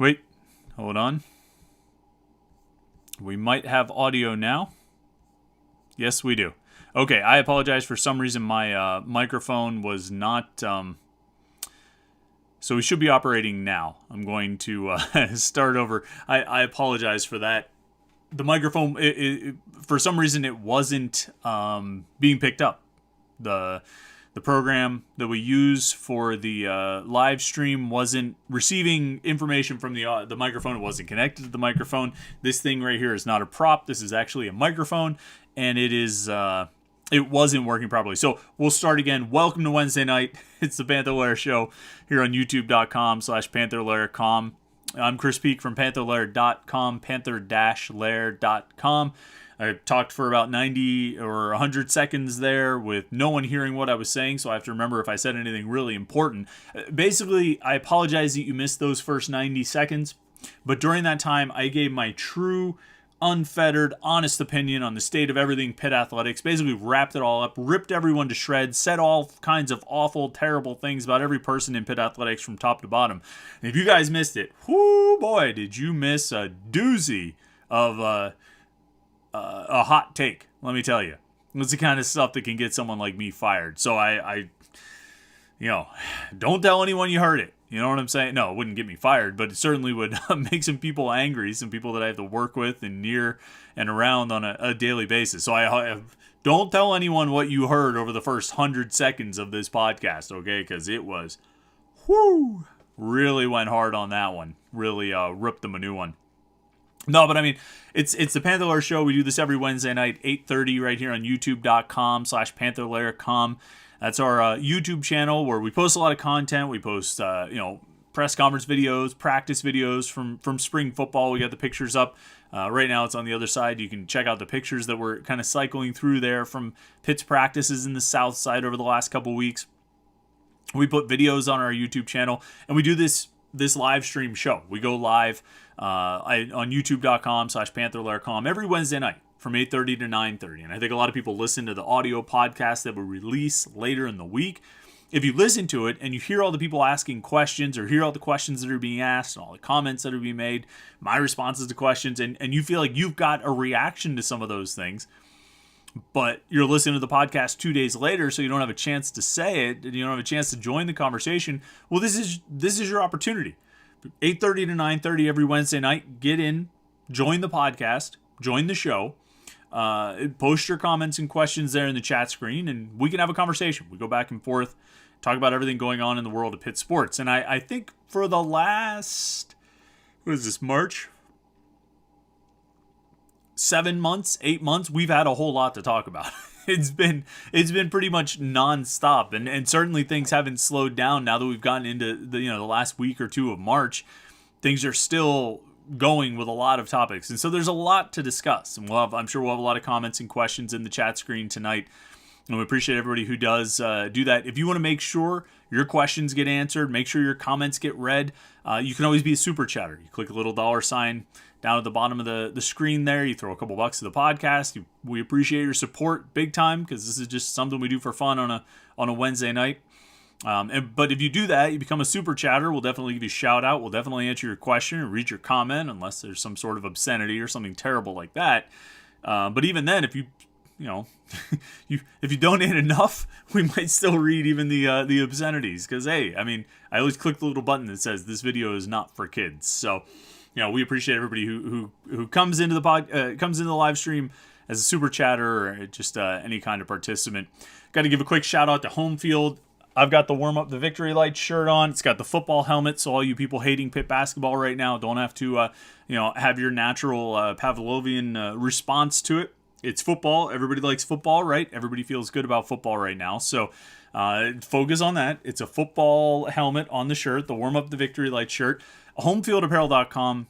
Wait, hold on. We might have audio now. Yes, we do. Okay, I apologize. For some reason, my microphone was not... So we should be operating now. I'm going to start over. I apologize for that. The microphone, for some reason, it wasn't being picked up. The program that we use for the live stream wasn't receiving information from the microphone. It wasn't connected to the microphone. This thing right here is not a prop. This is actually a microphone, and it wasn't working properly. So we'll start again. Welcome to Wednesday night. It's the Panther-Lair Show here on youtube.com/Panther-Lair.com. I'm Chris Peak from Panther-Lair.com, Panther-Lair.com. I talked for about 90 or 100 seconds there with no one hearing what I was saying, so I have to remember if I said anything really important. Basically, I apologize that you missed those first 90 seconds, but during that time, I gave my true, unfettered, honest opinion on the state of everything Pitt Athletics, basically wrapped it all up, ripped everyone to shreds, said all kinds of awful, terrible things about every person in Pitt Athletics from top to bottom. And if you guys missed it, whoo boy, did you miss a doozy of a hot take, let me tell you. It's the kind of stuff that can get someone like me fired. So I don't tell anyone you heard it. You know what I'm saying? No, it wouldn't get me fired, but it certainly would make some people angry, some people that I have to work with and near and around on a daily basis. So I don't tell anyone what you heard over the first 100 seconds of this podcast, okay? Because it was, really went hard on that one. Really ripped them a new one. No, but I mean, it's the Panther-Lair Show. We do this every Wednesday night, 8:30 right here on youtube.com/Panther-Lair.com. That's our YouTube channel where we post a lot of content. We post, press conference videos, practice videos from spring football. We got the pictures up. Right now it's on the other side. You can check out the pictures that we're kind of cycling through there from Pitt's practices in the south side over the last couple weeks. We put videos on our YouTube channel, and we do this live stream show. We go live on youtube.com/Panther-Lair.com every Wednesday night from 8:30 to 9:30. And I think a lot of people listen to the audio podcast that we release later in the week. If you listen to it and you hear all the people asking questions or hear all the questions that are being asked and all the comments that are being made, my responses to questions, and you feel like you've got a reaction to some of those things, but you're listening to the podcast 2 days later, so you don't have a chance to say it, and you don't have a chance to join the conversation, well, this is your opportunity. 8:30 to 9:30 every Wednesday night. Get in, join the podcast, join the show, post your comments and questions there in the chat screen, and we can have a conversation. We go back and forth, talk about everything going on in the world of Pitt sports. And I think for the last, March? 7 months, 8 months, we've had a whole lot to talk about. It's been pretty much nonstop, and certainly things haven't slowed down now that we've gotten into the last week or two of March. Things are still going with a lot of topics, and so there's a lot to discuss. And I'm sure we'll have a lot of comments and questions in the chat screen tonight. And we appreciate everybody who does do that. If you want to make sure your questions get answered, make sure your comments get read, you can always be a super chatter. You click a little $sign down at the bottom of the screen there. You throw a couple bucks to the podcast. We appreciate your support big time, because this is just something we do for fun on a Wednesday night. But if you do that, you become a super chatter. We'll definitely give you a shout out. We'll definitely answer your question or read your comment, unless there's some sort of obscenity or something terrible like that. But even then, if you donate enough, we might still read even the obscenities. Because hey, I mean, I always click the little button that says this video is not for kids. So, we appreciate everybody who comes into the live stream as a super chatter or just any kind of participant. Got to give a quick shout out to Homefield. I've got the warm up the victory light shirt on. It's got the football helmet, so all you people hating Pitt basketball right now don't have to have your natural Pavlovian response to it. It's football. Everybody likes football, right? Everybody feels good about football right now. So focus on that. It's a football helmet on the shirt, the warm up the victory light shirt. Homefield apparel.com.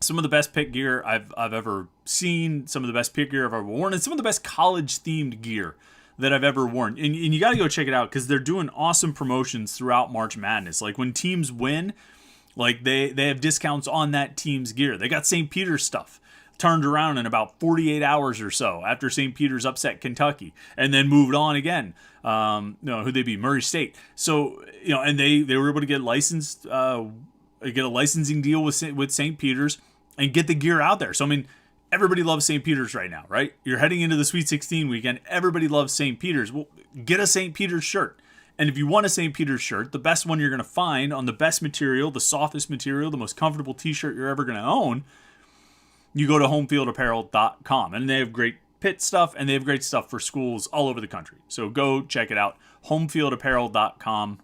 Some of the best Pitt gear I've ever seen, some of the best Pitt gear I've ever worn, and some of the best college-themed gear that I've ever worn. And you got to go check it out, because they're doing awesome promotions throughout March Madness. Like when teams win, like they have discounts on that team's gear. They got St. Peter's stuff turned around in about 48 hours or so after St. Peter's upset Kentucky and then moved on again. Who'd they be? Murray State. So, and they were able to get licensed get a licensing deal with St. Peter's, and get the gear out there. So, I mean, everybody loves St. Peter's right now, right? You're heading into the Sweet 16 weekend. Everybody loves St. Peter's. Well, get a St. Peter's shirt. And if you want a St. Peter's shirt, the best one you're going to find on the best material, the softest material, the most comfortable t-shirt you're ever going to own, you go to Homefield.apparel.com. And they have great Pitt stuff, and they have great stuff for schools all over the country. So go check it out, Homefield.apparel.com.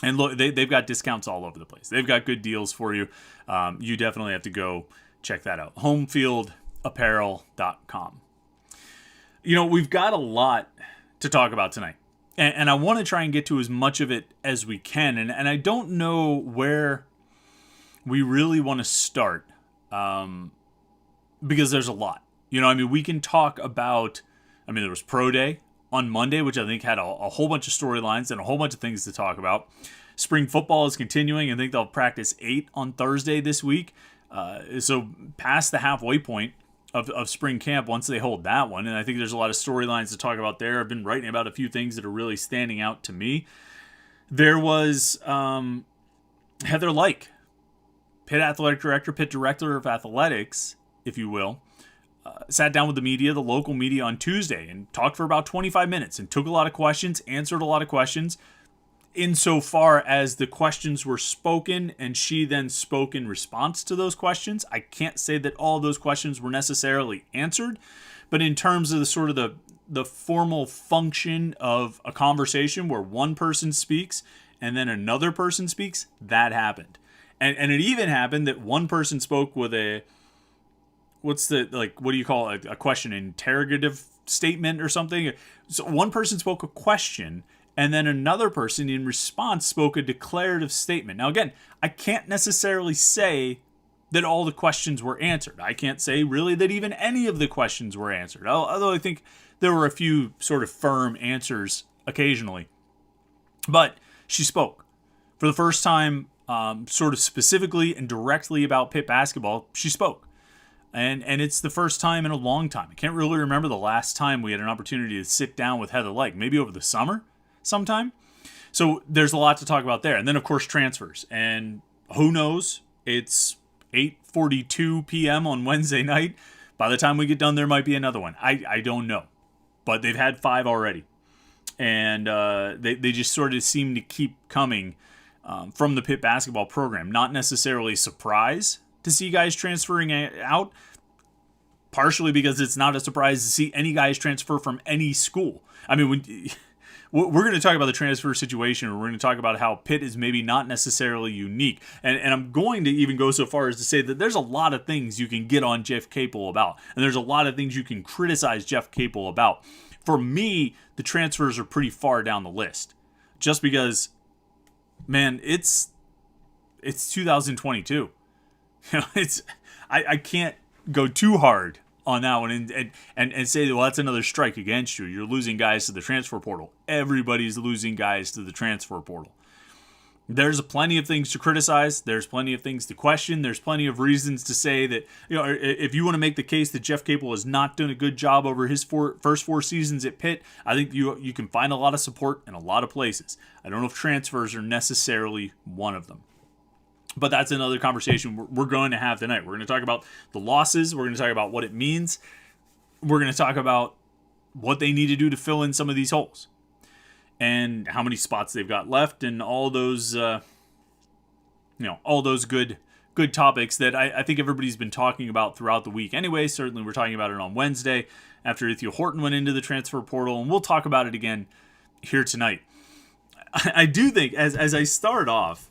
And look, they've got discounts all over the place. They've got good deals for you. You definitely have to go check that out. Homefieldapparel.com. We've got a lot to talk about tonight. And I want to try and get to as much of it as we can. And I don't know where we really want to start because there's a lot. We can talk about, there was Pro Day on Monday, which I think had a whole bunch of storylines and a whole bunch of things to talk about. Spring football is continuing. I think they'll practice 8 on Thursday this week. So past the halfway point of spring camp once they hold that one. And I think there's a lot of storylines to talk about there. I've been writing about a few things that are really standing out to me. There was Heather Lyke, Pitt Athletic Director, Pitt Director of Athletics, if you will, sat down with the media, the local media, on Tuesday and talked for about 25 minutes and took a lot of questions, answered a lot of questions insofar as the questions were spoken and she then spoke in response to those questions. I can't say that all of those questions were necessarily answered, but in terms of the formal function of a conversation where one person speaks and then another person speaks, that happened. And it even happened that one person spoke with a, what do you call it? A question, interrogative statement or something. So one person spoke a question, and then another person in response spoke a declarative statement. Now, again, I can't necessarily say that all the questions were answered. I can't say really that even any of the questions were answered, although I think there were a few sort of firm answers occasionally. But she spoke. For the first time, sort of specifically and directly about Pitt basketball, she spoke. And it's the first time in a long time. I can't really remember the last time we had an opportunity to sit down with Heather Lyke, maybe over the summer sometime. So there's a lot to talk about there. And then, of course, transfers. And who knows? It's 8:42 p.m. on Wednesday night. By the time we get done, there might be another one. I don't know. But they've had 5 already. And they just sort of seem to keep coming from the Pitt basketball program. Not necessarily a surprise to see guys transferring out, partially because it's not a surprise to see any guys transfer from any school. We're going to talk about the transfer situation, or we're going to talk about how Pitt is maybe not necessarily unique. And I'm going to even go so far as to say that there's a lot of things you can get on Jeff Capel about, and there's a lot of things you can criticize Jeff Capel about. For me, the transfers are pretty far down the list, just because, man, it's 2022. I can't go too hard on that one and say, well, that's another strike against you. You're losing guys to the transfer portal. Everybody's losing guys to the transfer portal. There's plenty of things to criticize. There's plenty of things to question. There's plenty of reasons to say that, if you want to make the case that Jeff Capel has not done a good job over his first 4 seasons at Pitt, I think you can find a lot of support in a lot of places. I don't know if transfers are necessarily one of them. But that's another conversation we're going to have tonight. We're going to talk about the losses. We're going to talk about what it means. We're going to talk about what they need to do to fill in some of these holes, and how many spots they've got left, and all those, all those good topics that I think everybody's been talking about throughout the week. Anyway, certainly we're talking about it on Wednesday after Ithiel Horton went into the transfer portal, and we'll talk about it again here tonight. I do think, as I start off,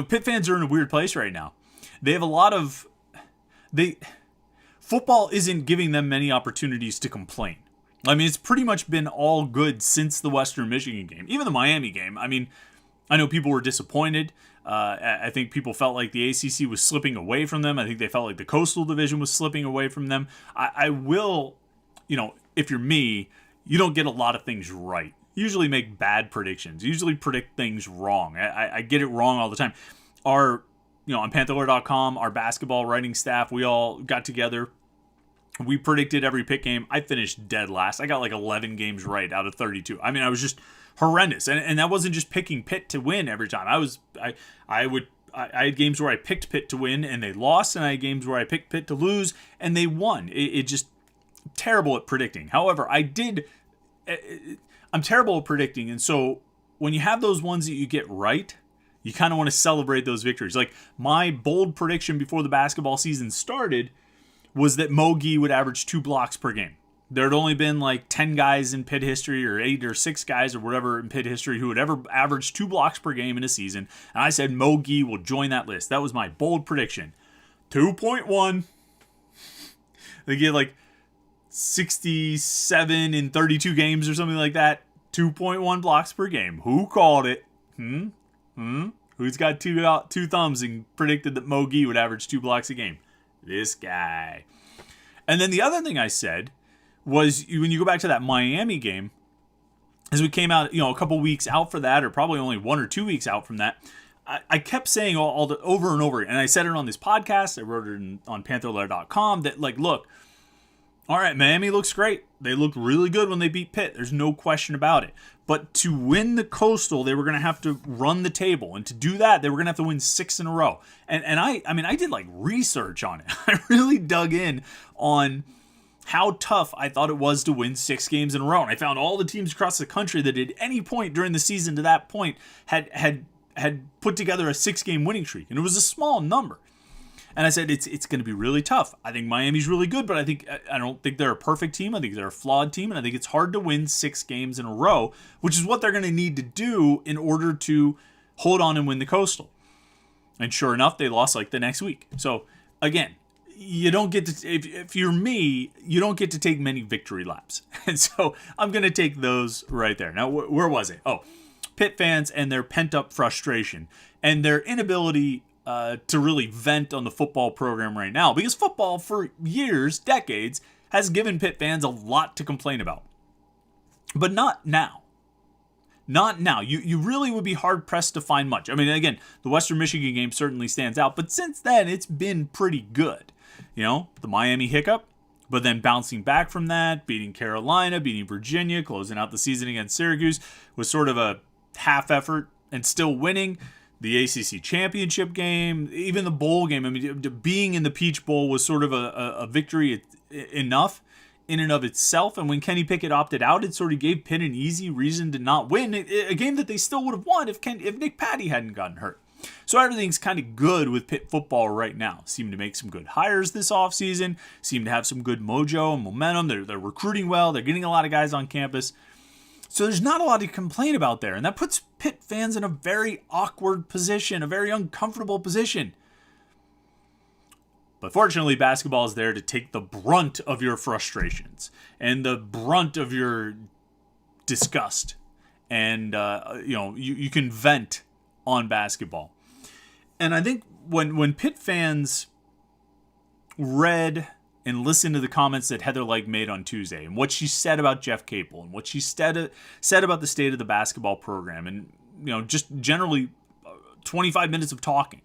Pitt fans are in a weird place right now. They have a lot of... Football isn't giving them many opportunities to complain. It's pretty much been all good since the Western Michigan game. Even the Miami game. I know people were disappointed. I think people felt like the ACC was slipping away from them. I think they felt like the Coastal Division was slipping away from them. I will, if you're me, you don't get a lot of things right. Usually make bad predictions. Usually predict things wrong. I get it wrong all the time. On Panther-Lair.com, our basketball writing staff, we all got together We predicted every Pitt game. I finished dead last. I got like 11 games right out of 32. I mean, I was just horrendous. And that wasn't just picking Pitt to win every time. I had games where I picked Pitt to win and they lost, and I had games where I picked Pitt to lose and they won. It just terrible at predicting. However, I'm terrible at predicting, and so when you have those ones that you get right, you kind of want to celebrate those victories. Like my bold prediction before the basketball season started was that Mo Gee would average 2 blocks per game. There had only been like 10 guys in Pitt history, or 8 or 6 guys or whatever in Pitt history, who had ever averaged 2 blocks per game in a season. And I said Mo Gee will join that list. That was my bold prediction. 2.1. They get like 67 in 32 games or something like that. 2.1 blocks per game. Who called it? Who's got two thumbs and predicted that Mo Gee would average 2 blocks a game? This guy. And then the other thing I said was, when you go back to that Miami game, as we came out, a couple weeks out for that, or probably only 1 or 2 weeks out from that, I kept saying all the over and over, and I said it on this podcast, I wrote it on Panther-Lair.com, that like, look, all right, Miami looks great. They looked really good when they beat Pitt. There's no question about it. But to win the Coastal, they were going to have to run the table. And to do that, they were going to have to win 6 in a row. And I did like research on it. I really dug in on how tough I thought it was to win 6 games in a row. And I found all the teams across the country that at any point during the season to that point had put together a 6-game winning streak. And it was a small number. And I said, it's going to be really tough. I think Miami's really good, but I don't think they're a perfect team. I think they're a flawed team, and I think it's hard to win 6 games in a row, which is what they're going to need to do in order to hold on and win the Coastal. And sure enough, they lost like the next week. So again, you don't get to, if you're me, you don't get to take many victory laps. And so I'm going to take those right there. Now, where was it? Oh, Pitt fans and their pent-up frustration and their inability to really vent on the football program right now, because football for years, decades, has given Pitt fans a lot to complain about. But not now. Not now. You really would be hard-pressed to find much. I mean, again, the Western Michigan game certainly stands out, but since then, it's been pretty good. The Miami hiccup, but then bouncing back from that, beating Carolina, beating Virginia, closing out the season against Syracuse, was sort of a half effort and still winning. The ACC championship game, even the bowl game. I mean, being in the Peach Bowl was sort of a victory enough in and of itself. And when Kenny Pickett opted out, it sort of gave Pitt an easy reason to not win. A game that they still would have won if Nick Patty hadn't gotten hurt. So everything's kind of good with Pitt football right now. Seem to make some good hires this offseason. Seem to have some good mojo and momentum. They're recruiting well. They're getting a lot of guys on campus. So there's not a lot to complain about there. And that puts Pitt fans in a very awkward position, a very uncomfortable position. But fortunately, basketball is there to take the brunt of your frustrations and the brunt of your disgust. And, you can vent on basketball. And I think when Pitt fans read and listen to the comments that Heather Lyke made on Tuesday and what she said about Jeff Capel and what she said about the state of the basketball program, and just generally 25 minutes of talking.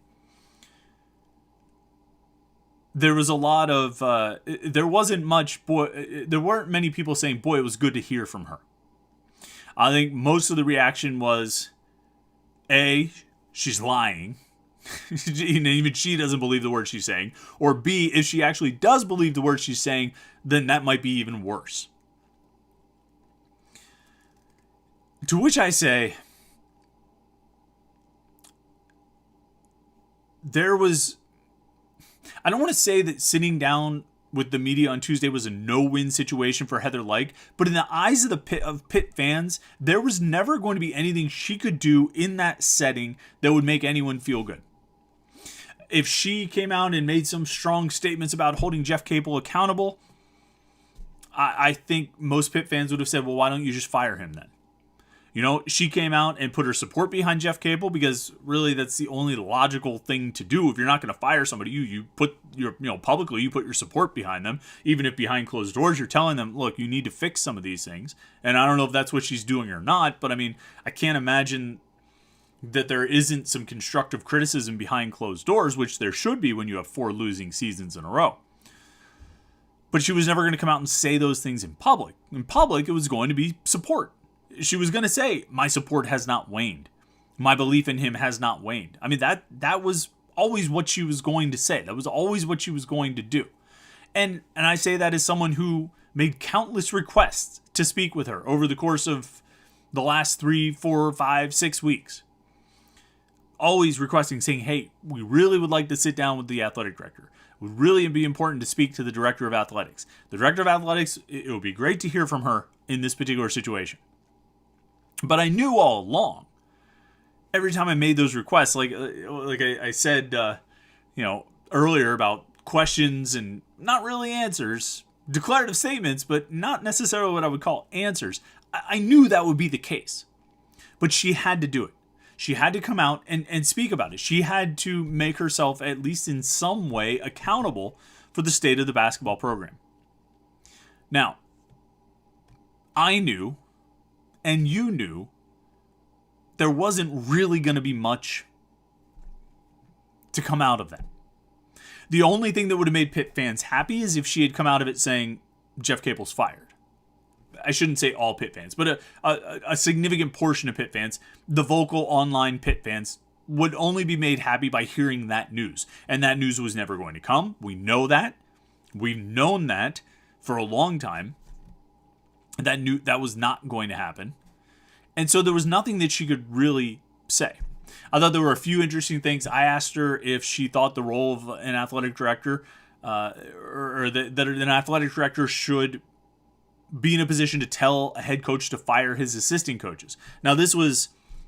There was a lot of there weren't many people saying, boy, it was good to hear from her. I think most of the reaction was, A, she's lying. Even she doesn't believe the words she's saying. Or B, if she actually does believe the words she's saying, then that might be even worse. To which I say, I don't want to say that sitting down with the media on Tuesday was a no-win situation for Heather Lyke, but in the eyes of Pitt fans, there was never going to be anything she could do in that setting that would make anyone feel good. If she came out and made some strong statements about holding Jeff Capel accountable, I think most Pitt fans would have said, well, why don't you just fire him then? She came out and put her support behind Jeff Capel, because really that's the only logical thing to do. If you're not going to fire somebody, you put your, publicly, you put your support behind them, even if behind closed doors you're telling them, look, you need to fix some of these things. And I don't know if that's what she's doing or not, but I mean, I can't imagine that there isn't some constructive criticism behind closed doors, which there should be when you have 4 losing seasons in a row. But she was never going to come out and say those things in public. In public, it was going to be support. She was going to say, my support has not waned. My belief in him has not waned. I mean, that was always what she was going to say. That was always what she was going to do. And I say that as someone who made countless requests to speak with her over the course of the last 3, 4, 5, 6 weeks. Always requesting, saying, hey, we really would like to sit down with the athletic director. It would really be important to speak to the director of athletics. The director of athletics, it would be great to hear from her in this particular situation. But I knew all along, every time I made those requests, like I said, earlier about questions and not really answers, declarative statements, but not necessarily what I would call answers. I knew that would be the case, but she had to do it. She had to come out and speak about it. She had to make herself, at least in some way, accountable for the state of the basketball program. Now, I knew, and you knew, there wasn't really going to be much to come out of that. The only thing that would have made Pitt fans happy is if she had come out of it saying, Jeff Capel's fired. I shouldn't say all Pitt fans, but a significant portion of Pitt fans, the vocal online Pitt fans, would only be made happy by hearing that news. And that news was never going to come. We know that. We've known that for a long time. That was not going to happen. And so there was nothing that she could really say. I thought there were a few interesting things. I asked her if she thought the role of an athletic director, that an athletic director should be in a position to tell a head coach to fire his assistant coaches. Now, this was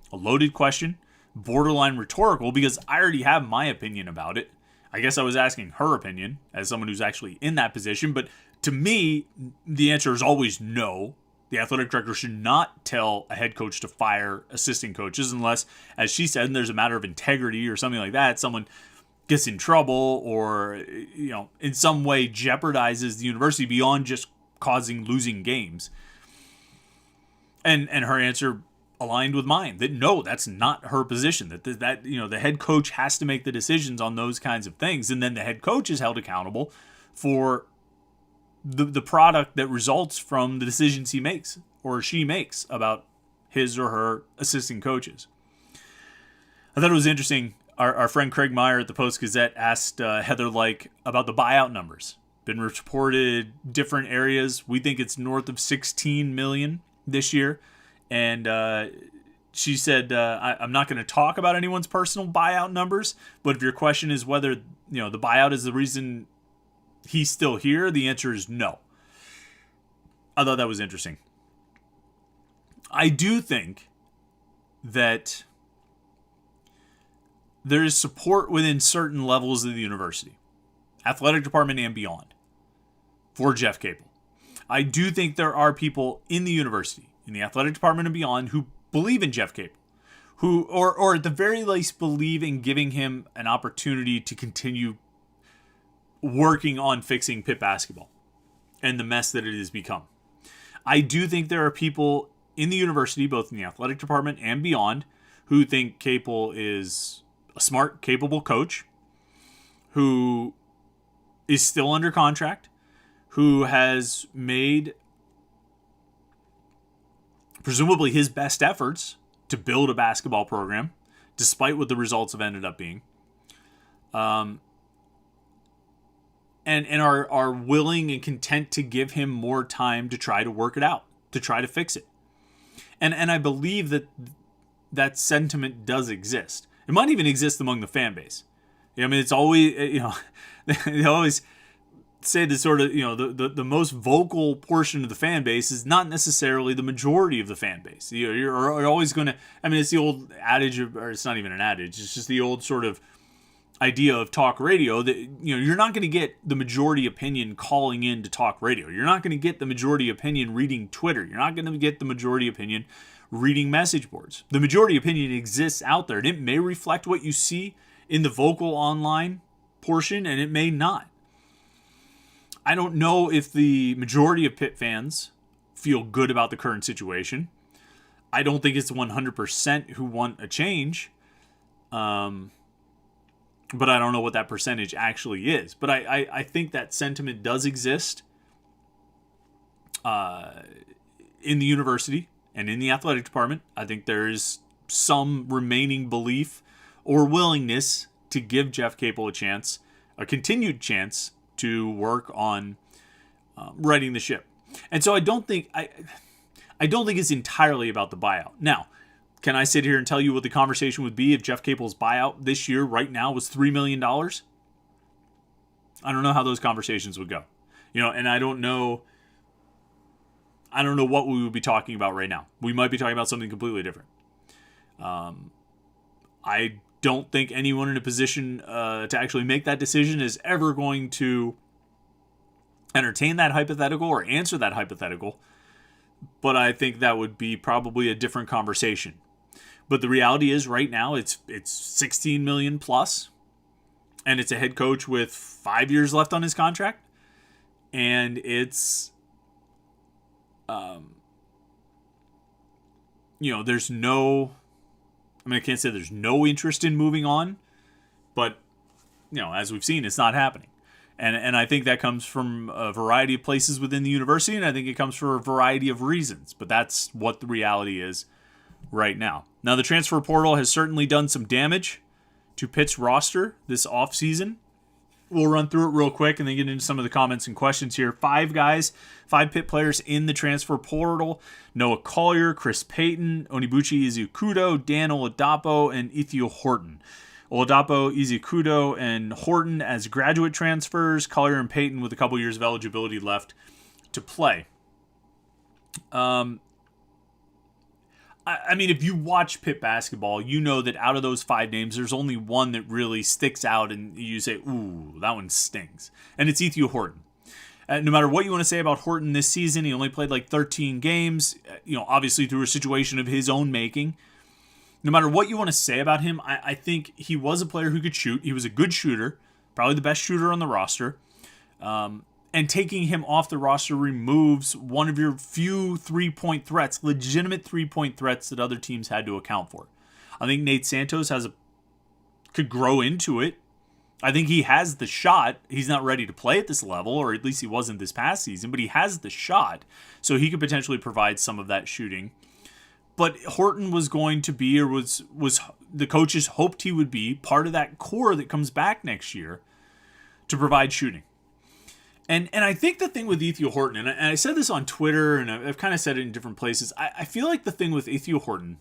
a loaded question, borderline rhetorical, because I already have my opinion about it. I guess I was asking her opinion as someone who's actually in that position. But to me, the answer is always no. The athletic director should not tell a head coach to fire assistant coaches unless, as she said, there's a matter of integrity or something like that. Someone gets in trouble or, in some way jeopardizes the university beyond just causing losing games. And her answer aligned with mine, that no, that's not her position, that the head coach has to make the decisions on those kinds of things, and then the head coach is held accountable for the product that results from the decisions he makes or she makes about his or her assistant coaches. I thought it was interesting. Our friend Craig Meyer at the Post-Gazette asked Heather Lyke about the buyout numbers. Been reported different areas. We think it's north of 16 million this year. And she said, I'm not going to talk about anyone's personal buyout numbers, but if your question is whether the buyout is the reason he's still here, the answer is no. I thought that was interesting. I do think that there is support within certain levels of the university, athletic department and beyond, for Jeff Capel. I do think there are people in the university, in the athletic department and beyond, who believe in Jeff Capel, who, or at the very least, believe in giving him an opportunity to continue working on fixing Pitt basketball and the mess that it has become. I do think there are people in the university, both in the athletic department and beyond, who think Capel is a smart, capable coach who is still under contract, who has made presumably his best efforts to build a basketball program, despite what the results have ended up being, and are willing and content to give him more time to try to work it out, to try to fix it. And I believe that sentiment does exist. It might even exist among the fan base. I mean, it's always, they always say that sort of, the most vocal portion of the fan base is not necessarily the majority of the fan base. You're always going to, it's the old adage, or it's not even an adage, it's just the old sort of idea of talk radio that, you're not going to get the majority opinion calling in to talk radio. You're not going to get the majority opinion reading Twitter. You're not going to get the majority opinion reading message boards. The majority opinion exists out there, and it may reflect what you see in the vocal online portion, and it may not. I don't know if the majority of Pitt fans feel good about the current situation. I don't think it's 100% who want a change. But I don't know what that percentage actually is. But I think that sentiment does exist. in the university and in the athletic department. I think there is some remaining belief or willingness to give Jeff Capel a chance, a continued chance to work on righting the ship. And so I don't think it's entirely about the buyout. Now, can I sit here and tell you what the conversation would be if Jeff Capel's buyout this year right now was $3 million? I don't know how those conversations would go. And I don't know what we would be talking about right now. We might be talking about something completely different. I don't think anyone in a position to actually make that decision is ever going to entertain that hypothetical or answer that hypothetical. But I think that would be probably a different conversation. But the reality is right now it's 16 million plus, and it's a head coach with 5 years left on his contract, and it's there's no, I can't say there's no interest in moving on, but as we've seen, it's not happening. And I think that comes from a variety of places within the university, and I think it comes for a variety of reasons. But that's what the reality is right now. Now, the transfer portal has certainly done some damage to Pitt's roster this offseason. We'll run through it real quick and then get into some of the comments and questions here. 5 Pitt players in the transfer portal: Noah Collier, Chris Payton, Onibuchi Izukudo, Dan Oladapo, and Ethio Horton. Oladapo, Izukudo, and Horton as graduate transfers. Collier and Payton with a couple years of eligibility left to play. If you watch Pitt basketball, you know that out of those 5 names, there's only one that really sticks out and you say, ooh, that one stings. And it's Ethio Horton. No matter what you want to say about Horton this season, he only played like 13 games, obviously through a situation of his own making. No matter what you want to say about him, I think he was a player who could shoot. He was a good shooter, probably the best shooter on the roster. And taking him off the roster removes one of your few three-point threats, legitimate three-point threats that other teams had to account for. I think Nate Santos could grow into it. I think he has the shot. He's not ready to play at this level, or at least he wasn't this past season, but he has the shot, so he could potentially provide some of that shooting. But Horton was going to be, or was the coaches hoped he would be, part of that core that comes back next year to provide shooting. And I think the thing with Ethio Horton, and I said this on Twitter, and I've kind of said it in different places, I feel like the thing with Ethio Horton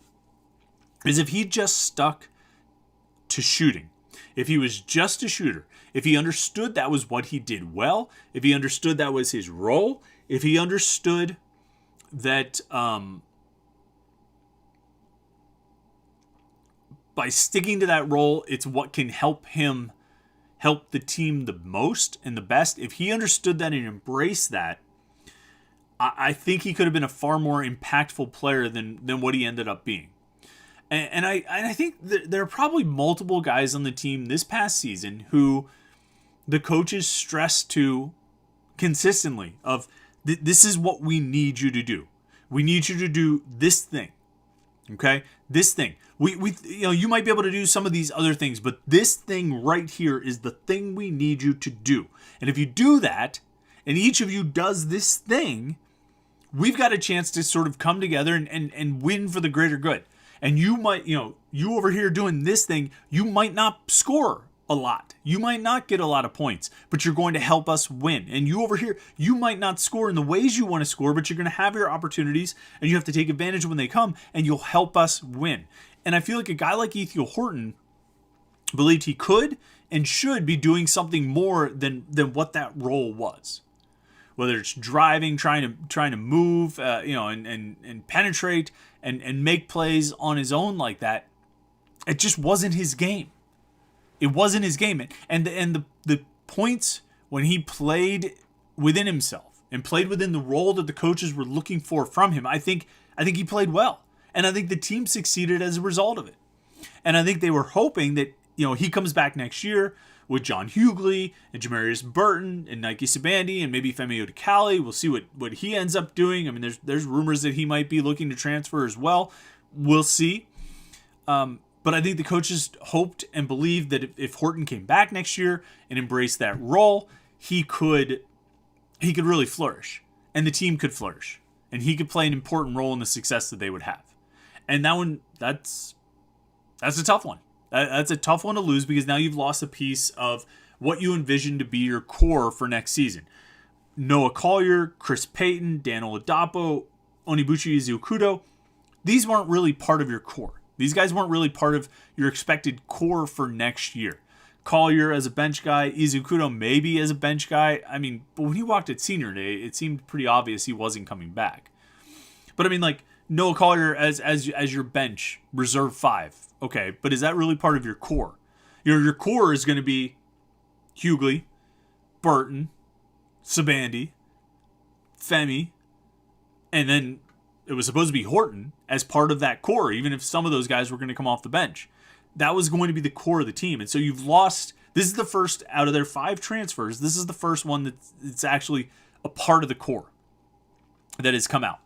is if he just stuck to shooting, if he was just a shooter, if he understood that was what he did well, if he understood that was his role, if he understood that by sticking to that role, it's what can help the team the most and the best. If he understood that and embraced that, I think he could have been a far more impactful player than what he ended up being. And I think there are probably multiple guys on the team this past season who the coaches stressed to consistently of, this is what we need you to do. We need you to do this thing. Okay? This thing. You might be able to do some of these other things, but this thing right here is the thing we need you to do. And if you do that, and each of you does this thing, we've got a chance to sort of come together and win for the greater good. And you might, you over here doing this thing, you might not score a lot. You might not get a lot of points, but you're going to help us win. And you over here, you might not score in the ways you want to score, but you're going to have your opportunities and you have to take advantage when they come, and you'll help us win. And I feel like a guy like Ethio Horton believed he could and should be doing something more than what that role was. Whether it's driving, trying to move, and penetrate and make plays on his own like that, it just wasn't his game. It wasn't his game. And the points when he played within himself and played within the role that the coaches were looking for from him, I think he played well. And I think the team succeeded as a result of it. And I think they were hoping that, he comes back next year with John Hughley and Jamarius Burton and Nike Sabandi and maybe Femi Odikali. We'll see what he ends up doing. I mean, there's rumors that he might be looking to transfer as well. We'll see. But I think the coaches hoped and believed that if Horton came back next year and embraced that role, he could really flourish. and the team could flourish. And he could play an important role in the success that they would have. And that one, that's a tough one. That's a tough one to lose because now you've lost a piece of what you envisioned to be your core for next season. Noah Collier, Chris Payton, Dan Oladapo, Onibuchi Izukudo, these weren't really part of your core. These guys weren't really part of your expected core for next year. Collier as a bench guy, Izukudo maybe as a bench guy. I mean, but when he walked at senior day, it seemed pretty obvious he wasn't coming back. But I mean, like, Noah Collier as your bench, reserve 5. Okay, but is that really part of your core? Your core is going to be Hughley, Burton, Sabandi, Femi, and then it was supposed to be Horton as part of that core, even if some of those guys were going to come off the bench. That was going to be the core of the team. And so you've lost, this is the first out of their 5 transfers, this is the first one that's actually a part of the core that has come out.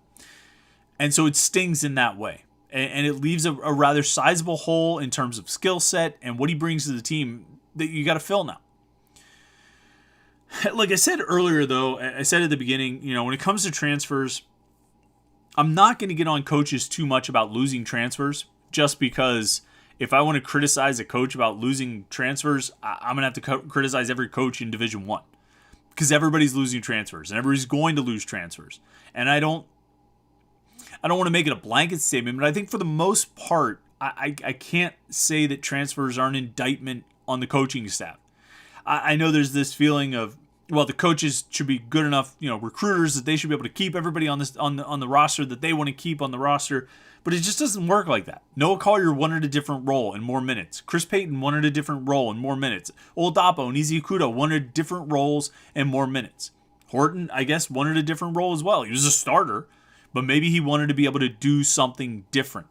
And so it stings in that way. And it leaves a rather sizable hole in terms of skill set and what he brings to the team that you got to fill now. Like I said earlier, though, I said at the beginning, when it comes to transfers, I'm not going to get on coaches too much about losing transfers, just because if I want to criticize a coach about losing transfers, I'm going to have to criticize every coach in Division I, because everybody's losing transfers and everybody's going to lose transfers. And I don't want to make it a blanket statement, but I think for the most part, I can't say that transfers are an indictment on the coaching staff. I know there's this feeling of, well, the coaches should be good enough, recruiters, that they should be able to keep everybody on the roster that they want to keep on the roster, but it just doesn't work like that. Noah Collier wanted a different role and more minutes. Chris Payton wanted a different role and more minutes. Oladapo and Izukudo wanted different roles and more minutes. Horton, I guess, wanted a different role as well. He was a starter, but maybe he wanted to be able to do something different.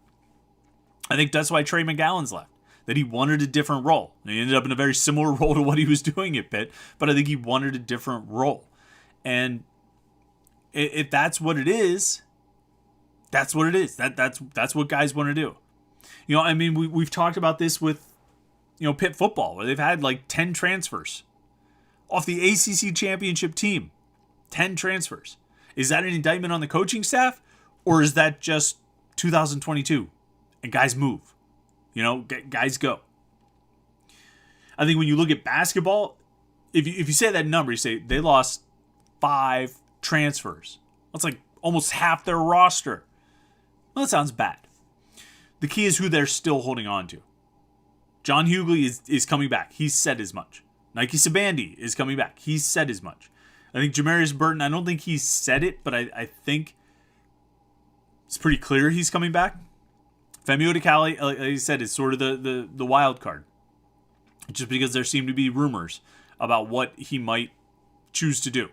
I think that's why Trey McGowan's left, that he wanted a different role. And he ended up in a very similar role to what he was doing at Pitt, but I think he wanted a different role. And if that's what it is, that's what it is. That's what guys want to do. We've talked about this with, Pitt football, where they've had like 10 transfers off the ACC championship team. 10 transfers. Is that an indictment on the coaching staff, or is that just 2022 and guys move? Guys go. I think when you look at basketball, if you say that number, you say they lost 5 transfers. That's like almost half their roster. Well, that sounds bad. The key is who they're still holding on to. John Hughley is coming back. He's said as much. Nike Sabandi is coming back. He's said as much. I think Jamarius Burton, I don't think he's said it, but I think it's pretty clear he's coming back. Femi Odikale, like I said, is sort of the wild card. Just because there seem to be rumors about what he might choose to do.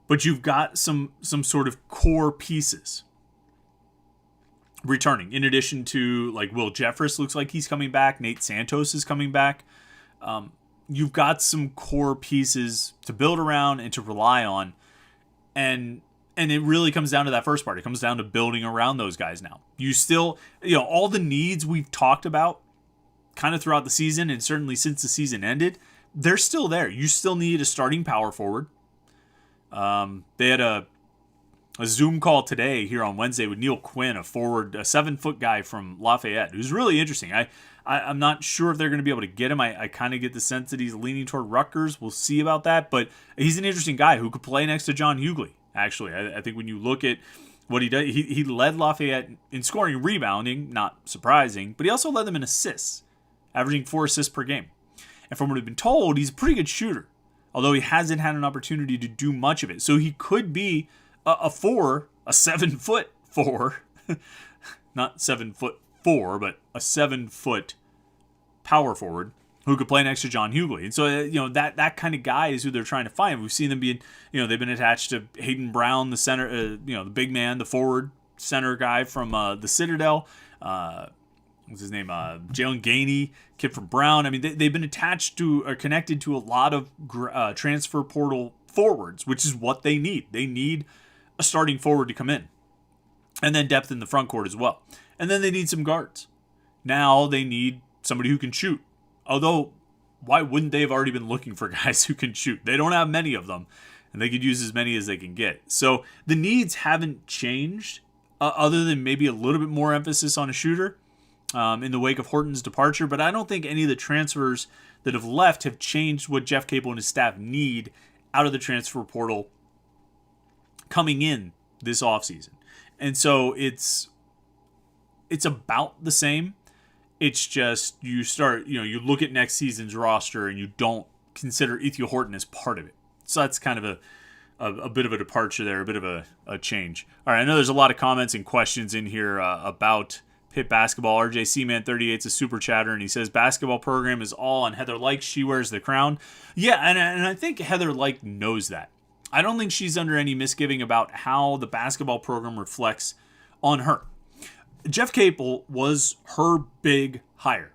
But you've got some sort of core pieces returning. In addition to, like, Will Jeffress looks like he's coming back. Nate Santos is coming back. You've got some core pieces to build around and to rely on. And it really comes down to that first part. It comes down to building around those guys now. You still, all the needs we've talked about kind of throughout the season, and certainly since the season ended, they're still there. You still need a starting power forward. They had a Zoom call today here on Wednesday with Neil Quinn, a 7-foot guy from Lafayette, who's really interesting. I'm not sure if they're going to be able to get him. I kind of get the sense that he's leaning toward Rutgers. We'll see about that, but he's an interesting guy who could play next to John Hughley. Actually, I think when you look at what he does, he led Lafayette in scoring and rebounding, not surprising, but he also led them in assists, averaging 4 assists per game. And from what we've been told, he's a pretty good shooter, although he hasn't had an opportunity to do much of it. So he could be a 7-foot 4, not 7'4", but a 7-foot power forward who could play next to John Hughley. And so, that kind of guy is who they're trying to find. We've seen them being, they've been attached to Hayden Brown, the center, the big man, the forward center guy from the Citadel. What's his name? Jalen Gainey, kid from Brown. I mean, they've been attached to or connected to a lot of transfer portal forwards, which is what they need. They need a starting forward to come in. And then depth in the front court as well. And then they need some guards. Now they need somebody who can shoot. Although, why wouldn't they have already been looking for guys who can shoot? They don't have many of them. and they could use as many as they can get. So the needs haven't changed, other than maybe a little bit more emphasis on a shooter in the wake of Horton's departure. But I don't think any of the transfers that have left have changed what Jeff Capel and his staff need out of the transfer portal coming in this offseason. And so it's about the same. It's just you look at next season's roster and you don't consider Ethiel Horton as part of it. So that's kind of a bit of a departure there, a bit of a change. All right, I know there's a lot of comments and questions in here about Pitt basketball. RJCman38 is a super chatter, and he says basketball program is all on Heather Lyke. She wears the crown. Yeah, and I think Heather Lyke knows that. I don't think she's under any misgiving about how the basketball program reflects on her. Jeff Capel was her big hire,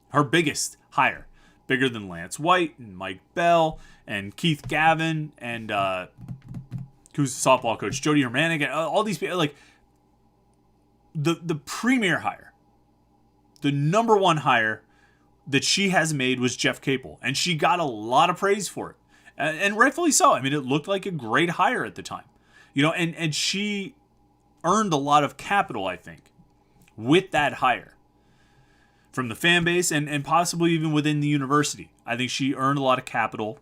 her biggest hire, bigger than Lance White and Mike Bell and Keith Gavin and who's the softball coach, Jody Hermanic, and all these people. Like the premier hire, the number one hire that she has made was Jeff Capel, and she got a lot of praise for it, and rightfully so. I mean, it looked like a great hire at the time, and she earned a lot of capital, I think, with that hire from the fan base and possibly even within the university. I think she earned a lot of capital,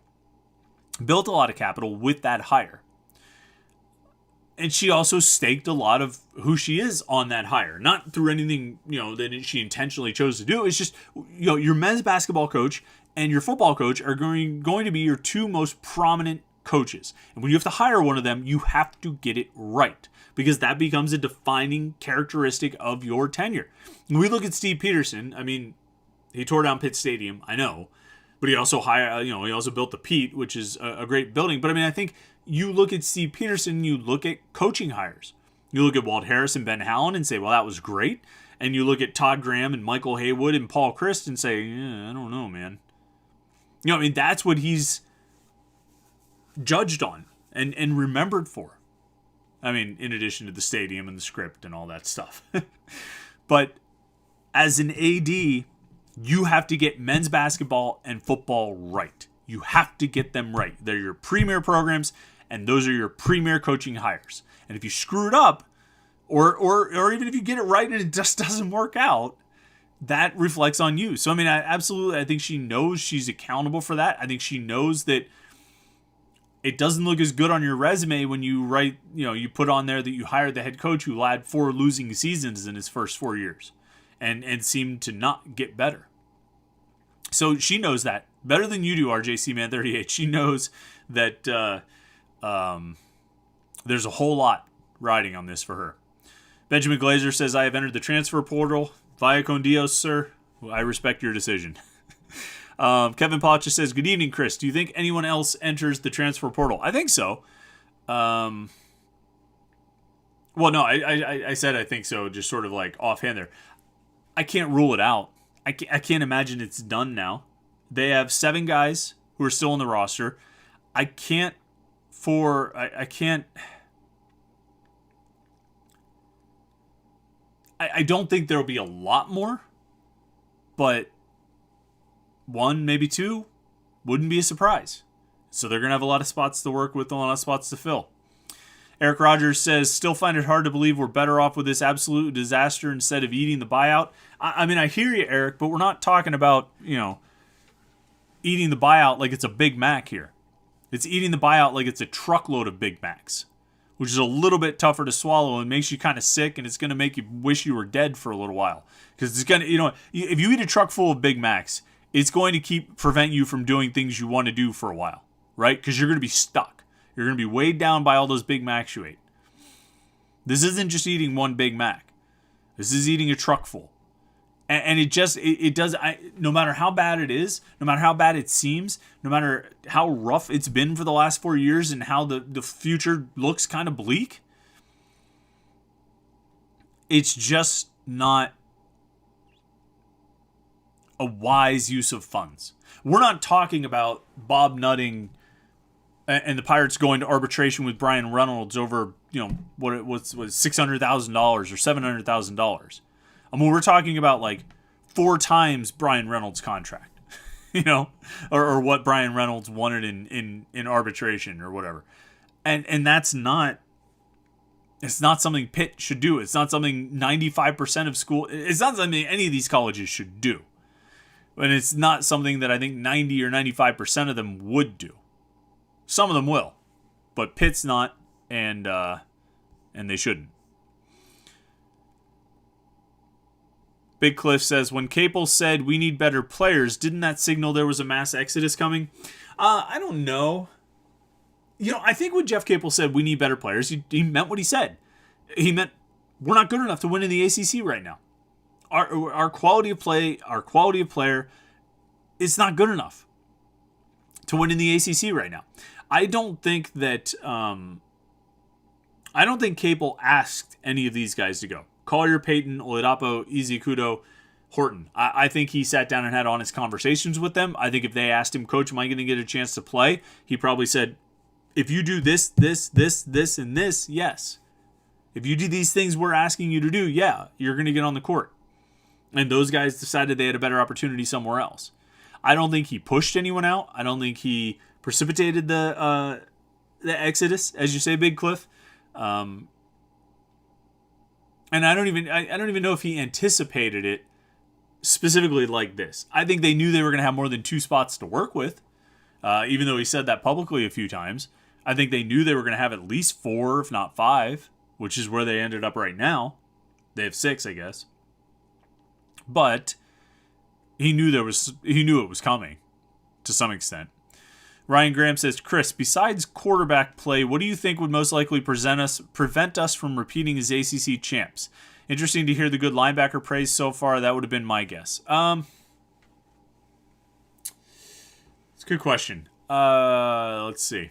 built a lot of capital with that hire. And she also staked a lot of who she is on that hire, not through anything, that she intentionally chose to do. It's just, your men's basketball coach and your football coach are going to be your two most prominent coaches. And when you have to hire one of them, you have to get it right, because that becomes a defining characteristic of your tenure. When we look at Steve Peterson, I mean, he tore down Pitt Stadium, I know, but he also he also built the Pete, which is a great building. But I mean, I think you look at Steve Peterson, you look at coaching hires. You look at Walt Harris and Ben Howland and say, well, that was great. And you look at Todd Graham and Michael Haywood and Paul Christ and say, yeah, I don't know, man. I mean, that's what he's judged on and remembered for. I mean, in addition to the stadium and the script and all that stuff. But as an AD, you have to get men's basketball and football right. You have to get them right. They're your premier programs, and those are your premier coaching hires. And if you screw it up, or even if you get it right and it just doesn't work out, that reflects on you. So, I mean, I think she knows she's accountable for that. I think she knows that it doesn't look as good on your resume when you write, you put on there that you hired the head coach who had 4 losing seasons in his first 4 years and seemed to not get better. So she knows that better than you do, RJCman38. She knows that there's a whole lot riding on this for her. Benjamin Glazer says, I have entered the transfer portal. Via con Dios, sir. I respect your decision. Kevin Pacha says, good evening, Chris. Do you think anyone else enters the transfer portal? I think so. Well, no, I said I think so, just sort of like offhand there. I can't rule it out. I can't imagine it's done now. They have 7 guys who are still on the roster. I don't think there'll be a lot more, but 1, maybe 2 wouldn't be a surprise. So they're going to have a lot of spots to work with, a lot of spots to fill. Eric Rogers says, still find it hard to believe we're better off with this absolute disaster instead of eating the buyout. I mean, I hear you, Eric, but we're not talking about, eating the buyout like it's a Big Mac here. It's eating the buyout like it's a truckload of Big Macs, which is a little bit tougher to swallow and makes you kind of sick, and it's going to make you wish you were dead for a little while. Because it's going to, if you eat a truck full of Big Macs, it's going to prevent you from doing things you want to do for a while, right? Because you're going to be stuck. You're going to be weighed down by all those Big Macs you ate. This isn't just eating one Big Mac. This is eating a truck full. And it does, no matter how bad it is, no matter how bad it seems, no matter how rough it's been for the last 4 years and how the future looks kind of bleak, it's just not a wise use of funds. We're not talking about Bob Nutting and the Pirates going to arbitration with Brian Reynolds over, what was $600,000 or $700,000. I mean, we're talking about like 4 times Brian Reynolds' contract. or what Brian Reynolds wanted in arbitration or whatever. And that's not, it's not something Pitt should do. It's not something 95% of school, it's not something any of these colleges should do. And it's not something that I think 90 or 95% of them would do. Some of them will, but Pitt's not, and they shouldn't. Big Cliff says, when Capel said we need better players, didn't that signal there was a mass exodus coming? I don't know. I think when Jeff Capel said we need better players, he meant what he said. He meant we're not good enough to win in the ACC right now. Our quality of play, our quality of player is not good enough to win in the ACC right now. I don't think that Capel asked any of these guys to go. Collier, Payton, Oladapo, Izikudo, Horton. I think he sat down and had honest conversations with them. I think if they asked him, Coach, am I going to get a chance to play? He probably said, if you do this, and this, yes. If you do these things we're asking you to do, yeah, you're going to get on the court. And those guys decided they had a better opportunity somewhere else. I don't think he pushed anyone out. I don't think he precipitated the exodus, as you say, Big Cliff. And I don't even know if he anticipated it specifically like this. I think they knew they were going to have more than 2 spots to work with, even though he said that publicly a few times. I think they knew they were going to have at least 4, if not 5, which is where they ended up right now. They have 6, I guess. But he knew it was coming to some extent. Ryan Graham says, Chris, besides quarterback play, what do you think would most likely prevent us from repeating as ACC champs? Interesting to hear the good linebacker praise so far. That would have been my guess. It's a good question. Let's see.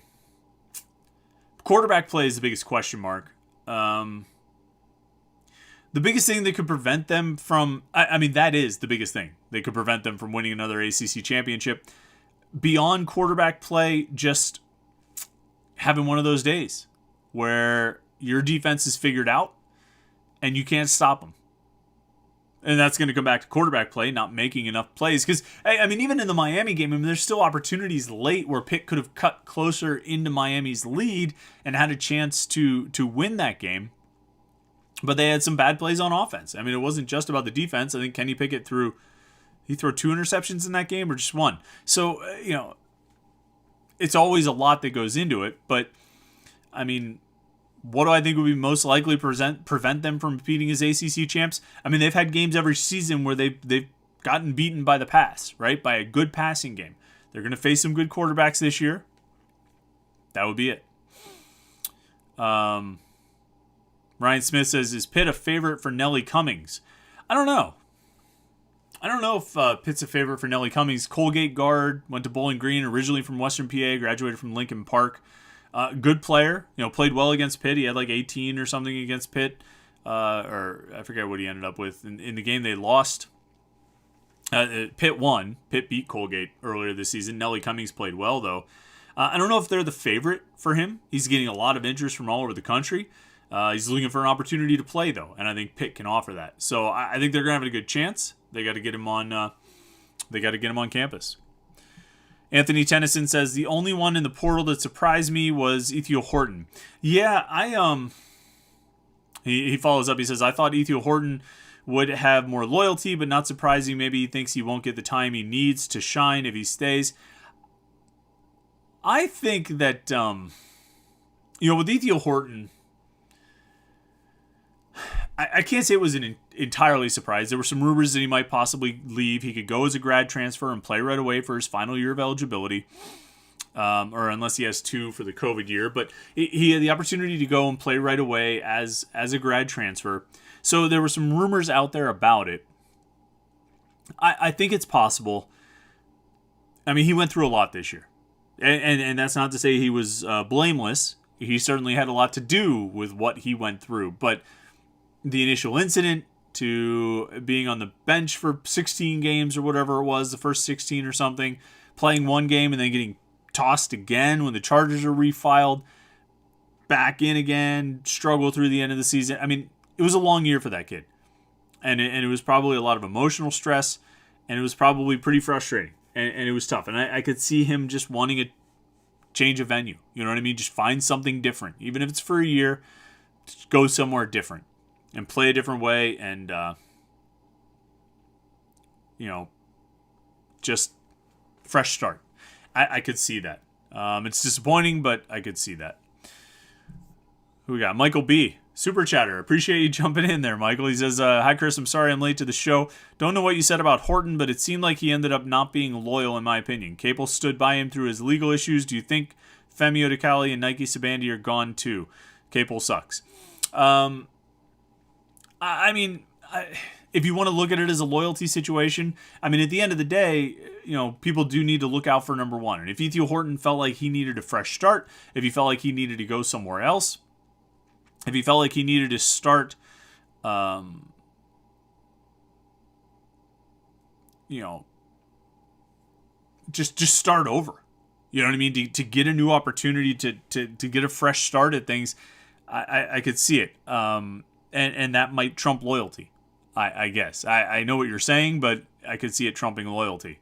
Quarterback play is the biggest question mark. The biggest thing that could prevent them from, that is the biggest thing. They could prevent them from winning another ACC championship. Beyond quarterback play, just having one of those days where your defense is figured out and you can't stop them. And that's going to come back to quarterback play, not making enough plays. Because, even in the Miami game, there's still opportunities late where Pitt could have cut closer into Miami's lead and had a chance to win that game. But they had some bad plays on offense. It wasn't just about the defense. I think Kenny Pickett threw 2 interceptions in that game or just 1. So, it's always a lot that goes into it. But, what do I think would be most likely prevent them from competing as ACC champs? They've had games every season where they've gotten beaten by the pass, right? By a good passing game. They're going to face some good quarterbacks this year. That would be it. Ryan Smith says, is Pitt a favorite for Nelly Cummings? I don't know. I don't know if Pitt's a favorite for Nelly Cummings. Colgate guard, went to Bowling Green, originally from Western PA, graduated from Lincoln Park. Good player, played well against Pitt. He had like 18 or something against Pitt, or I forget what he ended up with. In the game they lost, Pitt won. Pitt beat Colgate earlier this season. Nelly Cummings played well, though. I don't know if they're the favorite for him. He's getting a lot of interest from all over the country. He's looking for an opportunity to play, though, and I think Pitt can offer that. So I think they're going to have a good chance. They got to get him on. They got to get him on campus. Anthony Tennyson says the only one in the portal that surprised me was Ethiel Horton. Yeah, He follows up. He says, I thought Ethiel Horton would have more loyalty, but not surprising. Maybe he thinks he won't get the time he needs to shine if he stays. I think that with Ethiel Horton, I can't say it was an entirely surprise. There were some rumors that he might possibly leave. He could go as a grad transfer and play right away for his final year of eligibility, or unless he has 2 for the COVID year. But he had the opportunity to go and play right away as a grad transfer. So there were some rumors out there about it. I think it's possible. He went through a lot this year. And that's not to say he was blameless. He certainly had a lot to do with what he went through. But the initial incident to being on the bench for 16 games or whatever it was, the first 16 or something, playing one game and then getting tossed again when the Chargers are refiled, back in again, struggle through the end of the season. It was a long year for that kid. And it was probably a lot of emotional stress, and it was probably pretty frustrating. and it was tough. And I could see him just wanting a change of venue. You know what I mean? Just find something different. Even if it's for a year, just go somewhere different and play a different way and, just fresh start. I could see that. It's disappointing, but I could see that. Who we got? Michael B. Super chatter. Appreciate you jumping in there, Michael. He says, hi, Chris. I'm sorry I'm late to the show. Don't know what you said about Horton, but it seemed like he ended up not being loyal, in my opinion. Capel stood by him through his legal issues. Do you think Femi Odikale and Nike Sabandi are gone too? Capel sucks. If you want to look at it as a loyalty situation, at the end of the day, people do need to look out for number one. And if Ethiel Horton felt like he needed a fresh start, if he felt like he needed to go somewhere else, if he felt like he needed to start, just start over. You know what I mean? To get a new opportunity, to get a fresh start at things, I could see it. And that might trump loyalty, I guess. I know what you're saying, but I could see it trumping loyalty.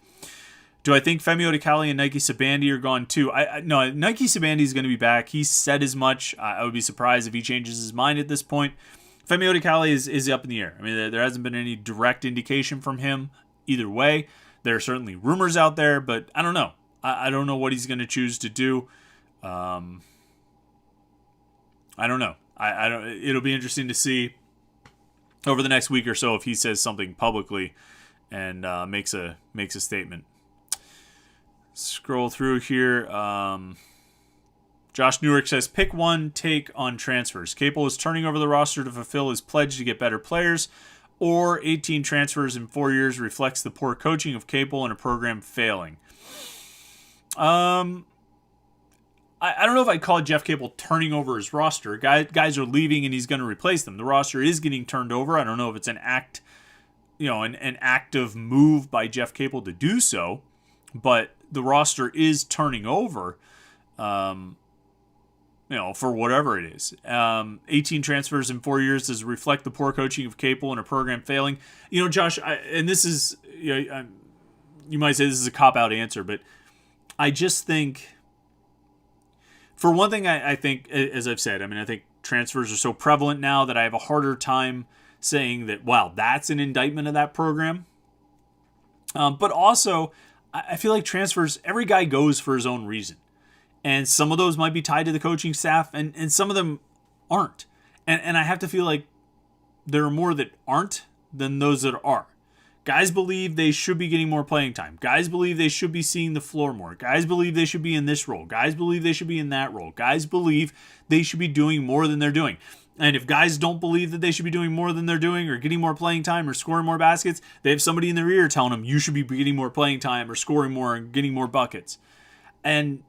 Do I think Femi Odikale and Nike Sabandi are gone too? No, Nike Sabandi is going to be back. He said as much. I would be surprised if he changes his mind at this point. Femi Odikale is up in the air. There hasn't been any direct indication from him either way. There are certainly rumors out there, but I don't know. I don't know what he's going to choose to do. I don't know. It'll be interesting to see over the next week or so if he says something publicly and makes a statement. Scroll through here. Josh Newark says, pick one take on transfers. Capel is turning over the roster to fulfill his pledge to get better players, or 18 transfers in 4 years reflects the poor coaching of Capel and a program failing. I don't know if I'd call Jeff Capel turning over his roster. Guys are leaving and he's going to replace them. The roster is getting turned over. I don't know if it's an active move by Jeff Capel to do so, but the roster is turning over, for whatever it is. 18 transfers in 4 years does reflect the poor coaching of Capel and a program failing. Josh, and this is, you might say this is a cop-out answer, but I just think, for one thing, I think, as I've said, I think transfers are so prevalent now that I have a harder time saying that, wow, that's an indictment of that program. But also, I feel like transfers, every guy goes for his own reason. And some of those might be tied to the coaching staff, and some of them aren't. And I have to feel like there are more that aren't than those that are. Guys believe they should be getting more playing time. Guys believe they should be seeing the floor more. Guys believe they should be in this role. Guys believe they should be in that role. Guys believe they should be doing more than they're doing. And if guys don't believe that they should be doing more than they're doing or getting more playing time or scoring more baskets, they have somebody in their ear telling them you should be getting more playing time or scoring more and getting more buckets. And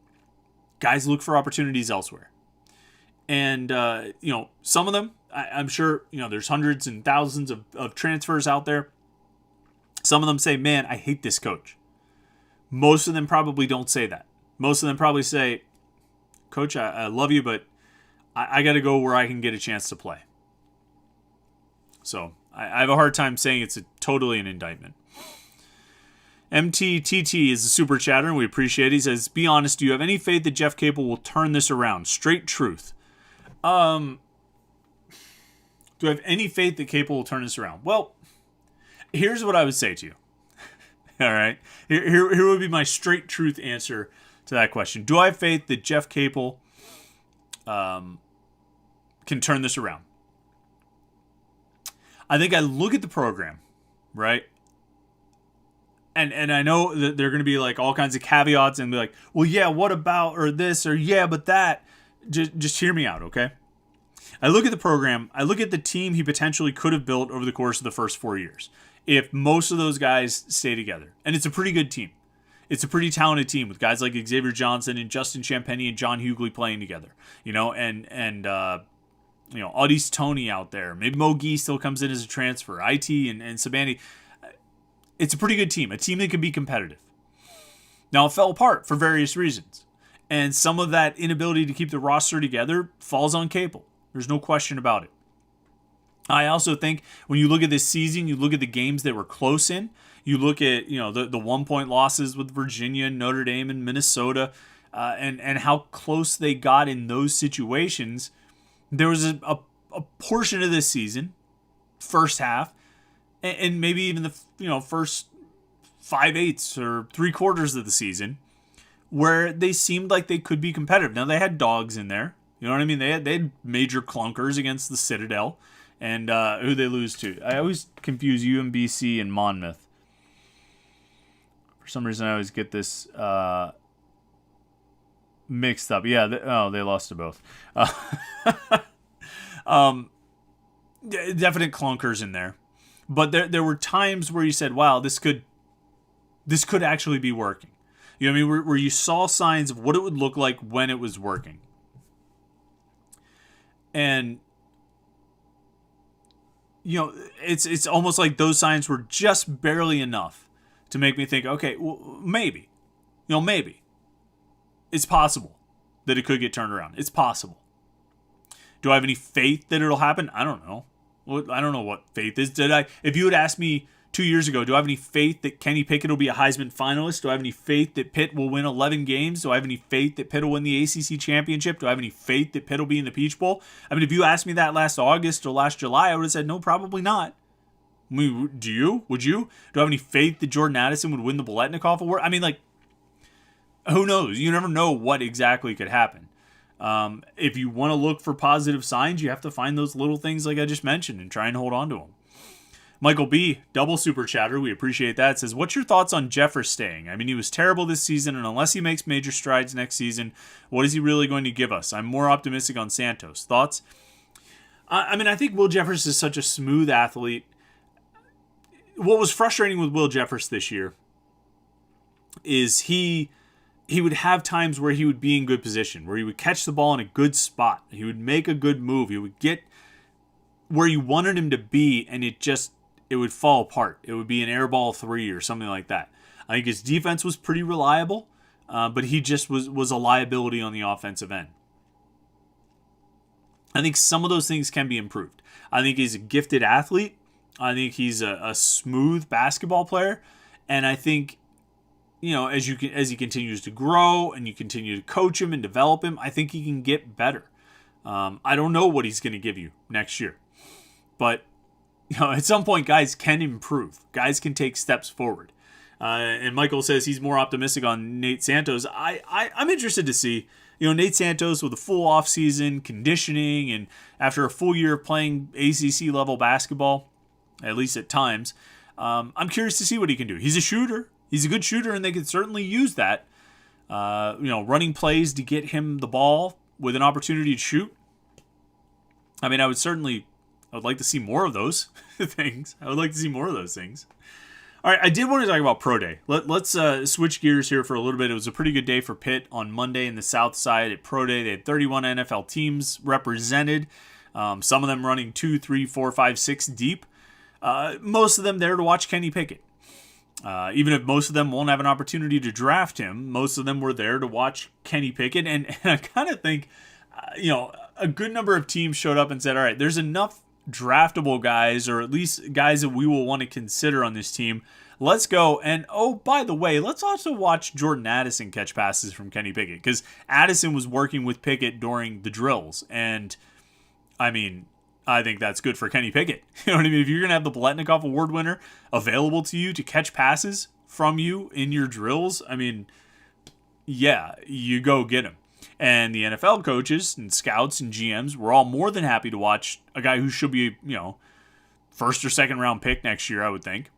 guys look for opportunities elsewhere. And, some of them, I'm sure, there's hundreds and thousands of transfers out there. Some of them say, man, I hate this coach. Most of them probably don't say that. Most of them probably say, Coach, I love you, but I got to go where I can get a chance to play. So I have a hard time saying it's totally an indictment. MTTT is a super chatter, and we appreciate it. He says, be honest, do you have any faith that Jeff Capel will turn this around? Straight truth. Do I have any faith that Capel will turn this around? Well, here's what I would say to you. All right? Here would be my straight truth answer to that question. Do I have faith that Jeff Capel can turn this around? I think I look at the program, right? And I know that there are going to be like all kinds of caveats and be like, well, yeah, what about, or this, or yeah, but that. Just hear me out, okay? I look at the program. I look at the team he potentially could have built over the course of the first 4 years if most of those guys stay together. And it's a pretty good team. It's a pretty talented team with guys like Xavier Johnson and Justin Champagny and John Hughley playing together. And Audis Tony out there. Maybe Mo Gee still comes in as a transfer. IT and Sabandi. It's a pretty good team. A team that can be competitive. Now, it fell apart for various reasons. And some of that inability to keep the roster together falls on Capel. There's no question about it. I also think when you look at this season, you look at the games that were close in, you look at, the 1 point losses with Virginia, Notre Dame, and Minnesota, and how close they got in those situations. There was a portion of this season, first half, and maybe even the first 5/8 or 3/4 of the season, where they seemed like they could be competitive. Now they had dogs in there, you know what I mean? They had major clunkers against the Citadel, and who they lose to. I always confuse UMBC and Monmouth. For some reason, I always get this mixed up. Yeah, they lost to both. Definite clunkers in there, but there were times where you said, "Wow, this could actually be working." You know what I mean? Where you saw signs of what it would look like when it was working, and it's almost like those signs were just barely enough to make me think, okay, well, maybe it's possible that it could get turned around. It's possible. Do I have any faith that it'll happen? I don't know. I don't know what faith is. If you had asked me 2 years ago, do I have any faith that Kenny Pickett will be a Heisman finalist? Do I have any faith that Pitt will win 11 games? Do I have any faith that Pitt will win the ACC championship? Do I have any faith that Pitt will be in the Peach Bowl? I mean, if you asked me that last August or last July, I would have said, no, probably not. I mean, do you? Would you? Do I have any faith that Jordan Addison would win the Biletnikoff Award? I mean, who knows? You never know what exactly could happen. If you want to look for positive signs, you have to find those little things like I just mentioned and try and hold on to them. Michael B., double super chatter, we appreciate that, says, what's your thoughts on Jeffers staying? I mean, he was terrible this season, and unless he makes major strides next season, what is he really going to give us? I'm more optimistic on Santos. Thoughts? I mean, I think Will Jeffers is such a smooth athlete. What was frustrating with Will Jeffers this year is he would have times where he would be in good position, where he would catch the ball in a good spot. He would make a good move. He would get where you wanted him to be, and it would fall apart. It would be an airball 3 or something like that. I think his defense was pretty reliable, but he just was a liability on the offensive end. I think some of those things can be improved. I think he's a gifted athlete. I think he's a smooth basketball player, and I think as he continues to grow and you continue to coach him and develop him, I think he can get better. I don't know what he's going to give you next year, but at some point, guys can improve. Guys can take steps forward. And Michael says he's more optimistic on Nate Santos. I'm interested to see, Nate Santos with a full offseason, conditioning, and after a full year of playing ACC level basketball, at least at times, I'm curious to see what he can do. He's a shooter. He's a good shooter, and they could certainly use that. Running plays to get him the ball with an opportunity to shoot. I mean, I would like to see more of those things. I would like to see more of those things. All right, I did want to talk about Pro Day. Let's switch gears here for a little bit. It was a pretty good day for Pitt on Monday in the South Side at Pro Day. They had 31 NFL teams represented. Some of them running 2, 3, 4, 5, 6 deep. Most of them there to watch Kenny Pickett. Even if most of them won't have an opportunity to draft him, most of them were there to watch Kenny Pickett. And I kind of think, a good number of teams showed up and said, all right, there's enough draftable guys, or at least guys that we will want to consider on this team. Let's go. And, oh, by the way, let's also watch Jordan Addison catch passes from Kenny Pickett, because Addison was working with Pickett during the drills. And, I mean, I think that's good for Kenny Pickett. You know what I mean? If you're going to have the Biletnikoff Award winner available to you to catch passes from you in your drills, I mean, yeah, you go get him. And the NFL coaches and scouts and GMs were all more than happy to watch a guy who should be, first or second round pick next year, I would think,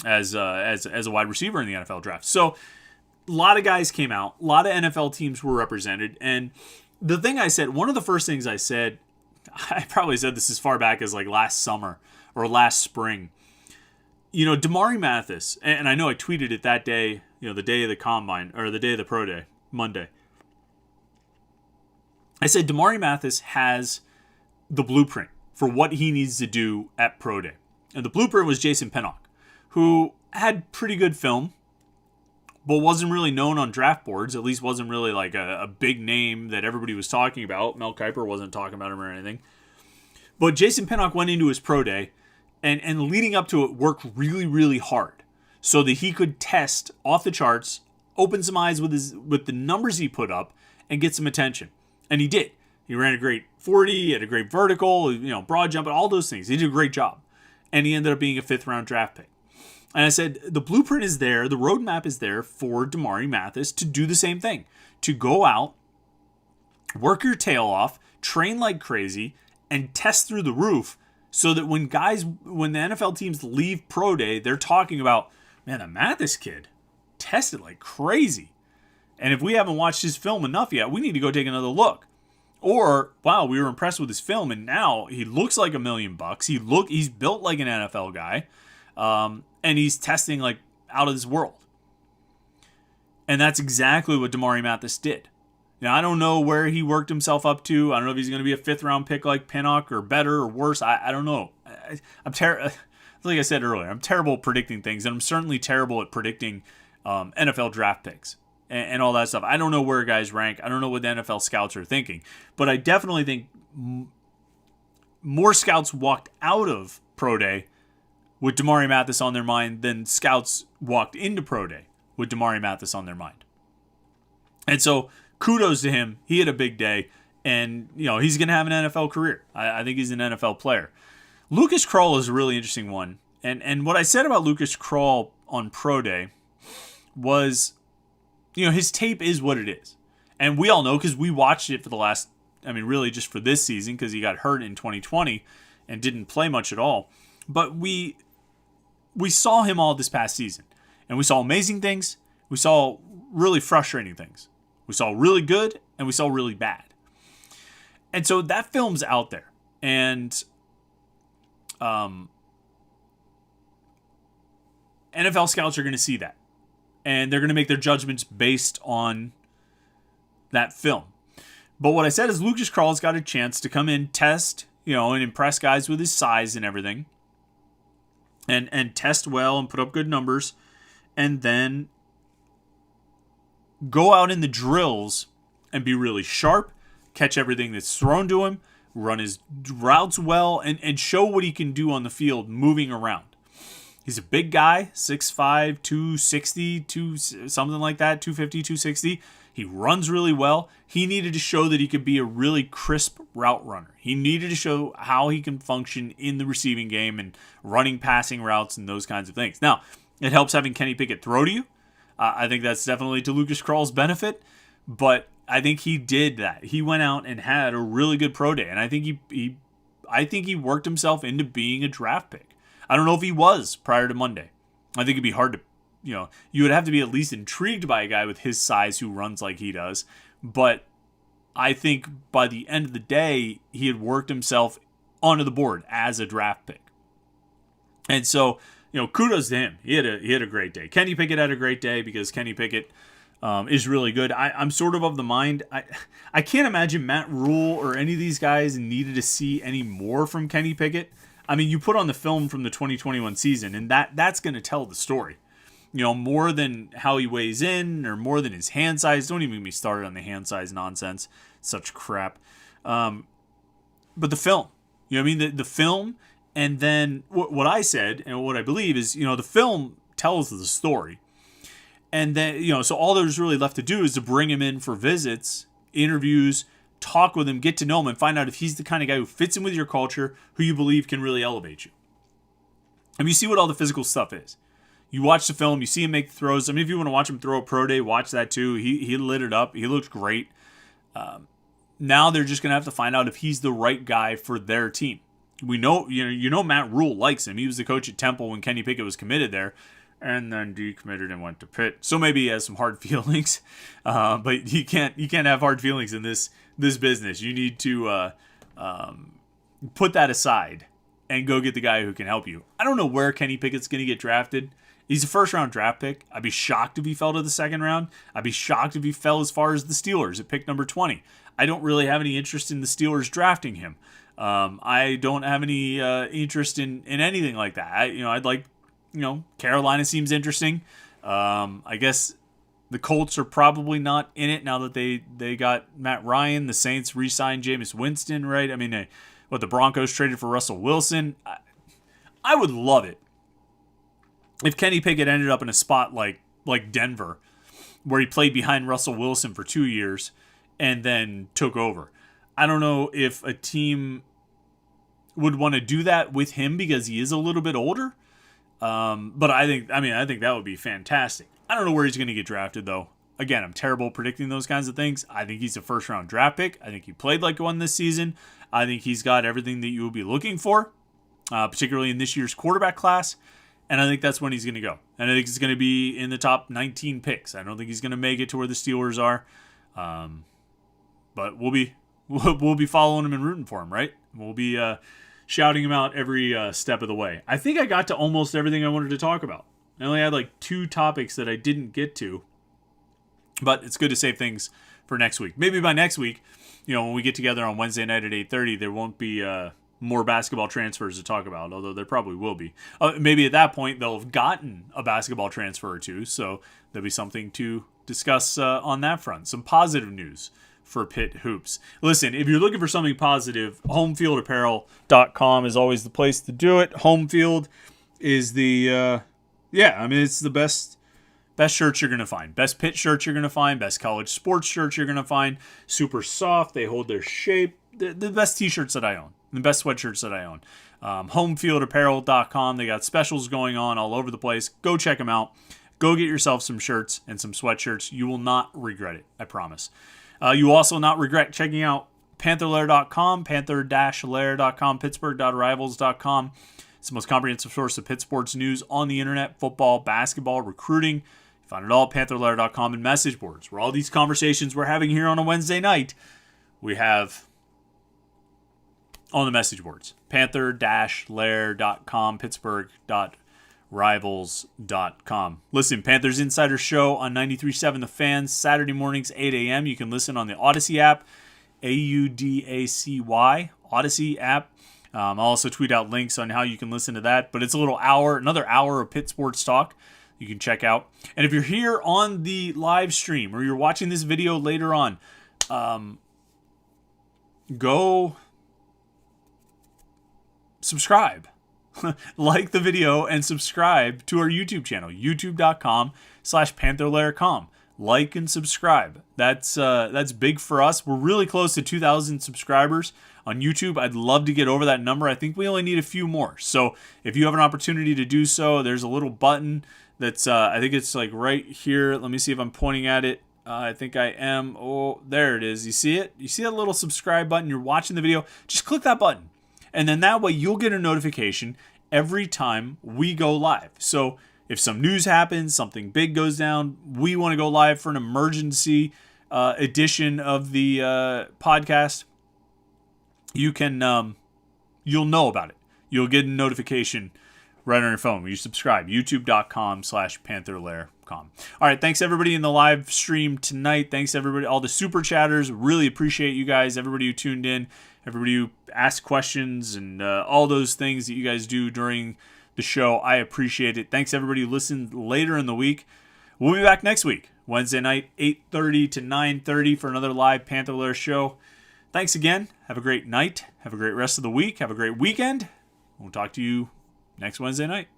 as a wide receiver in the NFL draft. So a lot of guys came out. A lot of NFL teams were represented. And the thing I said, one of the first things I said, I probably said this as far back as like last summer or last spring. Damari Mathis, and I know I tweeted it that day, the day of the combine, or the day of the Pro Day, Monday. I said Damari Mathis has the blueprint for what he needs to do at Pro Day. And the blueprint was Jason Pinnock, who had pretty good film, but wasn't really known on draft boards, at least wasn't really like a big name that everybody was talking about. Mel Kiper wasn't talking about him or anything. But Jason Pinnock went into his pro day and leading up to it worked really, really hard so that he could test off the charts, open some eyes with the numbers he put up, and get some attention. And he did. He ran a great 40, he had a great vertical, broad jump, and all those things. He did a great job. And he ended up being a 5th-round draft pick. And I said, the blueprint is there, the roadmap is there for Damari Mathis to do the same thing. To go out, work your tail off, train like crazy, and test through the roof so that when the NFL teams leave pro day, they're talking about, man, the Mathis kid tested like crazy. And if we haven't watched his film enough yet, we need to go take another look. Or, wow, we were impressed with his film, and now he looks like $1 million. He's built like an NFL guy, and he's testing like out of this world. And that's exactly what Damari Mathis did. Now, I don't know where he worked himself up to. I don't know if he's going to be a 5th-round pick like Pinnock or better or worse. I don't know. Like I said earlier, I'm terrible at predicting things, and I'm certainly terrible at predicting NFL draft picks and all that stuff. I don't know where guys rank. I don't know what the NFL scouts are thinking. But I definitely think more scouts walked out of pro day with Damari Mathis on their mind than scouts walked into pro day with Damari Mathis on their mind. And so kudos to him. He had a big day, and he's going to have an NFL career. I think he's an NFL player. Lucas Krull is a really interesting one. And what I said about Lucas Krull on pro day was, his tape is what it is. And we all know because we watched it for the last, really just for this season because he got hurt in 2020 and didn't play much at all. But we saw him all this past season. And we saw amazing things. We saw really frustrating things. We saw really good, and we saw really bad. And so that film's out there. And NFL scouts are going to see that. And they're going to make their judgments based on that film. But what I said is Lucas Krull's got a chance to come in, test, and impress guys with his size and everything. And test well and put up good numbers. And then go out in the drills and be really sharp, catch everything that's thrown to him, run his routes well, and show what he can do on the field moving around. He's a big guy, 6'5", 260, something like that, 250, 260. He runs really well. He needed to show that he could be a really crisp route runner. He needed to show how he can function in the receiving game and running passing routes and those kinds of things. Now, it helps having Kenny Pickett throw to you. I think that's definitely to Lucas Krull's benefit, but I think he did that. He went out and had a really good pro day, and I think he worked himself into being a draft pick. I don't know if he was prior to Monday. I think it'd be hard to, you would have to be at least intrigued by a guy with his size who runs like he does, but I think by the end of the day, he had worked himself onto the board as a draft pick. And so, kudos to him. He had a great day. Kenny Pickett had a great day because Kenny Pickett is really good. I'm sort of the mind. I can't imagine Matt Rule or any of these guys needed to see any more from Kenny Pickett. You put on the film from the 2021 season, and that's going to tell the story. More than how he weighs in or more than his hand size. Don't even get me started on the hand size nonsense. Such crap. But the film. The film. And then what I said and what I believe is, the film tells the story. And then, so all there's really left to do is to bring him in for visits, interviews, talk with him, get to know him, and find out if he's the kind of guy who fits in with your culture, who you believe can really elevate you. You see what all the physical stuff is. You watch the film, you see him make throws. If you want to watch him throw a pro day, watch that too. He lit it up. He looked great. Now they're just going to have to find out if he's the right guy for their team. We know, Matt Rule likes him. He was the coach at Temple when Kenny Pickett was committed there, and then decommitted and went to Pitt. So maybe he has some hard feelings, but you can't have hard feelings in this business. You need to put that aside and go get the guy who can help you. I don't know where Kenny Pickett's going to get drafted. He's a first-round draft pick. I'd be shocked if he fell to the second round. I'd be shocked if he fell as far as the Steelers at pick number 20. I don't really have any interest in the Steelers drafting him. I don't have any interest in anything like that. I'd like, Carolina seems interesting. I guess the Colts are probably not in it now that they got Matt Ryan. The Saints re-signed Jameis Winston, right? What the Broncos traded for Russell Wilson. I would love it if Kenny Pickett ended up in a spot like Denver, where he played behind Russell Wilson for 2 years and then took over. I don't know if a team would want to do that with him because he is a little bit older. But I think that would be fantastic. I don't know where he's going to get drafted, though. Again, I'm terrible predicting those kinds of things. I think he's a first-round draft pick. I think he played like one this season. I think he's got everything that you will be looking for, particularly in this year's quarterback class. And I think that's when he's going to go. And I think he's going to be in the top 19 picks. I don't think he's going to make it to where the Steelers are. But we'll be following him and rooting for him, right? We'll be shouting him out every step of the way. I think I got to almost everything I wanted to talk about. I only had like 2 topics that I didn't get to. But it's good to save things for next week. Maybe by next week, when we get together on Wednesday night at 8:30, there won't be more basketball transfers to talk about, although there probably will be. Maybe at that point, they'll have gotten a basketball transfer or two, so there'll be something to discuss on that front. Some positive news for Pitt Hoops. Listen, if you're looking for something positive, Homefield.apparel.com is always the place to do it. Homefield is it's the best shirts you're going to find. Best Pitt shirts you're going to find. Best college sports shirts you're going to find. Super soft. They hold their shape. The best t-shirts that I own. The best sweatshirts that I own. Homefieldapparel.com. They got specials going on all over the place. Go check them out. Go get yourself some shirts and some sweatshirts. You will not regret it. I promise. You will also not regret checking out Panther-Lair.com, Panther-Lair.com, Pittsburgh.rivals.com. It's the most comprehensive source of Pitt sports news on the internet, football, basketball, recruiting. Find it all at Panther-Lair.com and message boards, where all these conversations we're having here on a Wednesday night, we have on the message boards. Panther-Lair.com, Pittsburgh.rivals.com. Listen, Panthers Insider Show on 93.7 The Fan, Saturday mornings, 8 a.m. You can listen on the Odyssey app, AUDACY, Odyssey app. I'll also tweet out links on how you can listen to that. But it's another hour of Pitt sports talk you can check out. And if you're here on the live stream or you're watching this video later on, go subscribe. Like the video and subscribe to our YouTube channel, youtube.com/Panther-Lair.com. Like and subscribe. That's big for us. We're really close to 2,000 subscribers on YouTube. I'd love to get over that number. I think we only need a few more. So if you have an opportunity to do so, there's a little button that's, I think it's like right here. Let me see if I'm pointing at it. I think I am. Oh, there it is. You see it? You see that little subscribe button? You're watching the video. Just click that button. And then that way you'll get a notification every time we go live. So if some news happens, something big goes down, we want to go live for an emergency edition of the podcast, you can, you'll know about it. You'll get a notification right on your phone when you subscribe. youtube.com/Panther-Lair.com. All right, thanks everybody in the live stream tonight. Thanks everybody, all the super chatters. Really appreciate you guys, everybody who tuned in, everybody who asked questions, and all those things that you guys do during the show. I appreciate it. Thanks everybody who listened later in the week. We'll be back next week, Wednesday night, 8:30 to 9:30 for another live Panther-Lair show. Thanks again. Have a great night. Have a great rest of the week. Have a great weekend. We'll talk to you next Wednesday night.